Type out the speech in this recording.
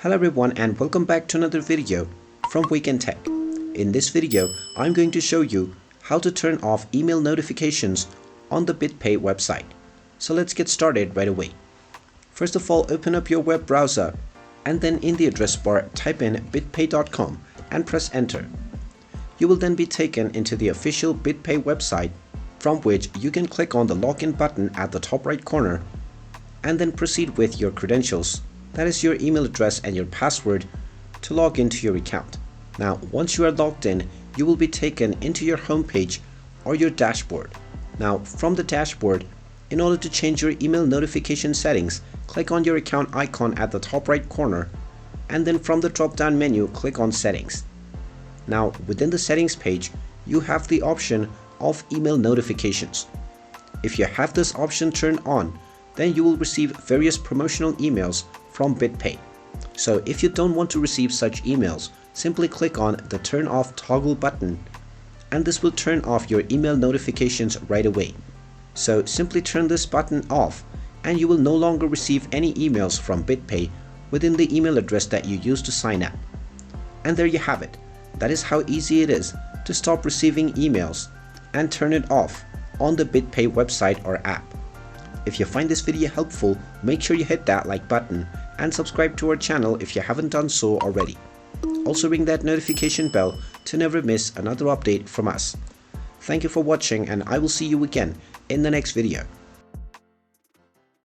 Hello everyone and welcome back to another video from Wake&Tech. In this video, I'm going to show you how to turn off email notifications on the Bitpay website. So let's get started right away. First of all, open up your web browser and then in the address bar type in bitpay.com and press enter. You will then be taken into the official Bitpay website, from which you can click on the login button at the top right corner and then proceed with your credentials. That is your email address and your password to log into your account. Now, once you are logged in, you will be taken into your home page or your dashboard. Now, from the dashboard, in order to change your email notification settings, click on your account icon at the top right corner, and then from the drop-down menu, click on Settings. Now, within the settings page, you have the option of email notifications. If you have this option turned on, then you will receive various promotional emails from Bitpay. So if you don't want to receive such emails, simply click on the turn off toggle button and this will turn off your email notifications right away. So simply turn this button off and you will no longer receive any emails from Bitpay within the email address that you used to sign up. And there you have it. That is how easy it is to stop receiving emails and turn it off on the Bitpay website or app. If you find this video helpful, make sure you hit that like button and subscribe to our channel if you haven't done so already. Also ring that notification bell to never miss another update from us. Thank you for watching and I will see you again in the next video.